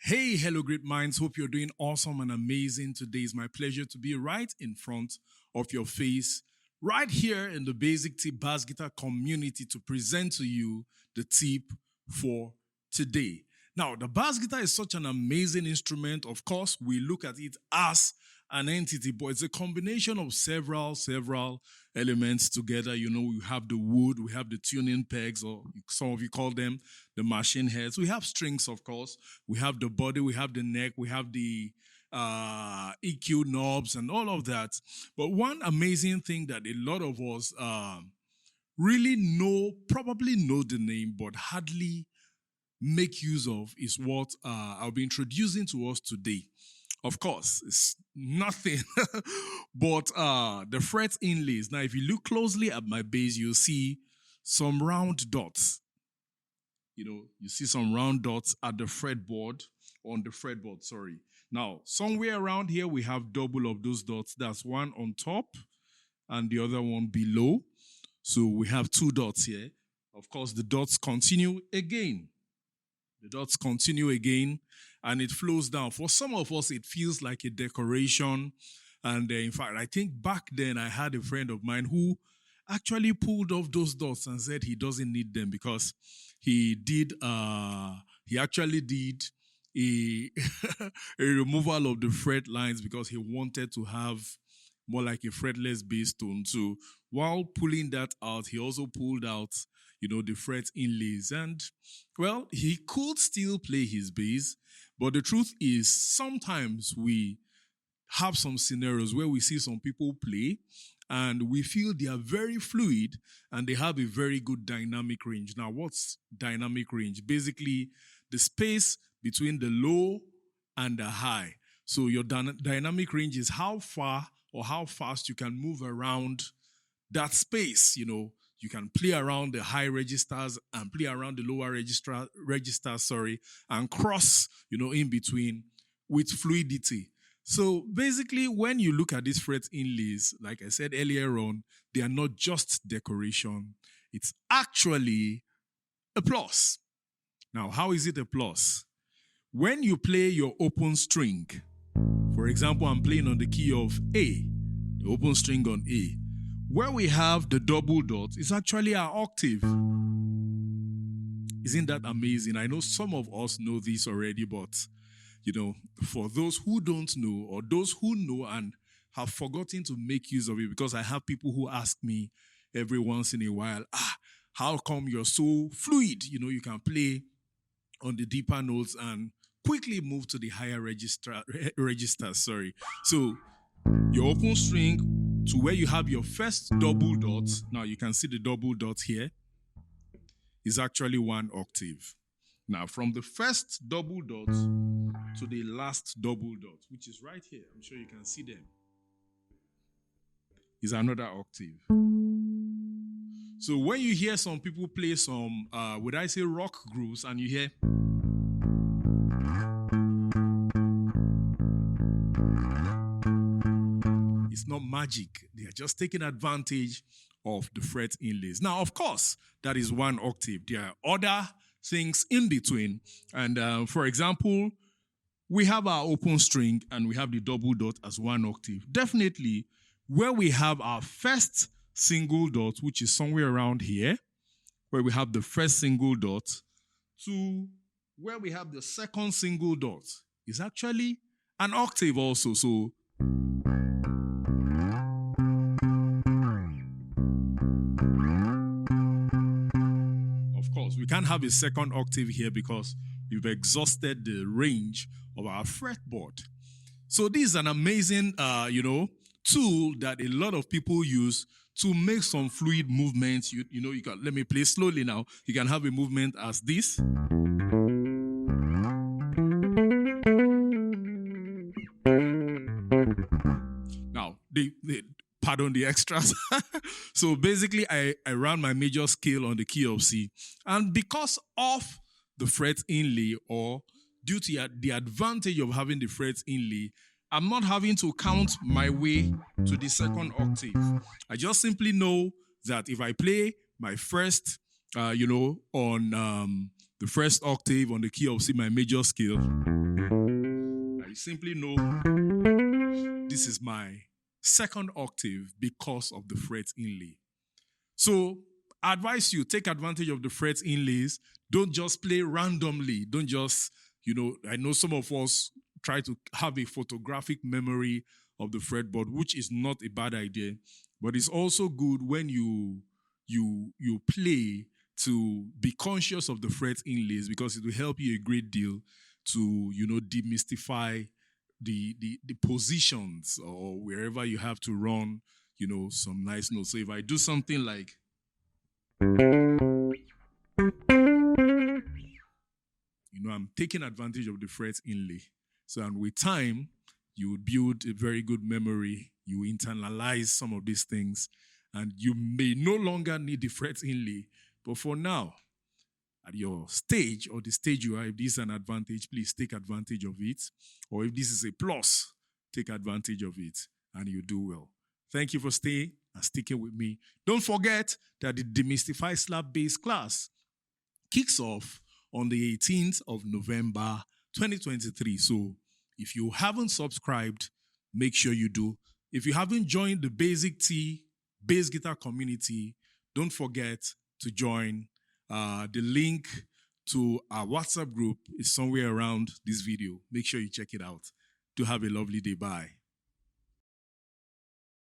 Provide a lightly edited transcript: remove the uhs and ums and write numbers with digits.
Hey, hello, great minds. Hope you're doing awesome and amazing today. It's my pleasure to be right in front of your face, right here in the Basic Tip Bass Guitar community to present to you the tip for today. Now, the bass guitar is such an amazing instrument. Of course, we look at it as an entity, but it's a combination of several elements together. You know, we have the wood, we have the tuning pegs, or some of you call them the machine heads. We have strings, of course. We have the body, we have the neck, we have the EQ knobs, and all of that. But one amazing thing that a lot of us really probably know the name, but hardly make use of is what I'll be introducing to us today. Of course, it's nothing but the fret inlays. Now, if you look closely at my bass, you'll see some round dots. You see some round dots at the fretboard, on the fretboard, sorry. Now, somewhere around here, we have double of those dots. That's one on top and the other one below. So we have two dots here. Of course, the dots continue again. The dots continue again, and it flows down. For some of us, it feels like a decoration. And in fact, I think back then I had a friend of mine who actually pulled off those dots and said he doesn't need them because he actually did a, a removal of the fret lines because he wanted to have more like a fretless bass tone. So while pulling that out, he also pulled out the fret inlays. And, well, he could still play his bass, but the truth is sometimes we have some scenarios where we see some people play and we feel they are very fluid and they have a very good dynamic range. Now, what's dynamic range? Basically, the space between the low and the high. So your dynamic range is how far or how fast you can move around that space. You can play around the high registers and play around the lower registers, and cross, in between with fluidity. So basically, when you look at these fret inlays, like I said earlier on, they are not just decoration. It's actually a plus. Now, how is it a plus? When you play your open string, for example, I'm playing on the key of A, the open string on A. Where we have the double dot is actually our octave. Isn't that amazing? I know some of us know this already, but, for those who don't know or those who know and have forgotten to make use of it, because I have people who ask me every once in a while, how come you're so fluid? You can play on the deeper notes and quickly move to the higher registers. So your open string to where you have your first double dot, now you can see the double dot here, is actually one octave. Now, from the first double dot to the last double dot, which is right here, I'm sure you can see them, is another octave. So when you hear some people play some, would I say rock grooves, and you hear, it's not magic. They are just taking advantage of the fret inlays. Now, of course, that is one octave. There are other things in between. And for example, we have our open string and we have the double dot as one octave. Definitely, where we have our first single dot, which is somewhere around here, where we have the first single dot, to where we have the second single dot, is actually an octave also. So we can't have a second octave here because we've exhausted the range of our fretboard. So this is an amazing, tool that a lot of people use to make some fluid movements. You can, let me play slowly now. You can have a movement as this. Now, pardon the extras. So basically, I ran my major scale on the key of C. And because of the fret inlay, or due to the advantage of having the fret inlay, I'm not having to count my way to the second octave. I just simply know that if I play my first, on the first octave on the key of C, my major scale. I simply know this is my second octave because of the fret inlay. So I advise you, take advantage of the fret inlays. Don't just play randomly. Don't just, I know some of us try to have a photographic memory of the fretboard, which is not a bad idea, but it's also good when you play to be conscious of the fret inlays, because it will help you a great deal to demystify the positions, or wherever you have to run some nice notes. So if I do something like, I'm taking advantage of the fret inlay. So, and with time, you would build a very good memory. You internalize some of these things, and you may no longer need the fret inlay. But for now, at your stage, or the stage you are, if this is an advantage, please take advantage of it. Or if this is a plus, take advantage of it, and you do well. Thank you for staying and sticking with me. Don't forget that the Demystify Slap Bass class kicks off on the 18th of November, 2023. So if you haven't subscribed, make sure you do. If you haven't joined the Basic T bass guitar community, don't forget to join. The link to our WhatsApp group is somewhere around this video. Make sure you check it out. Do have a lovely day. Bye.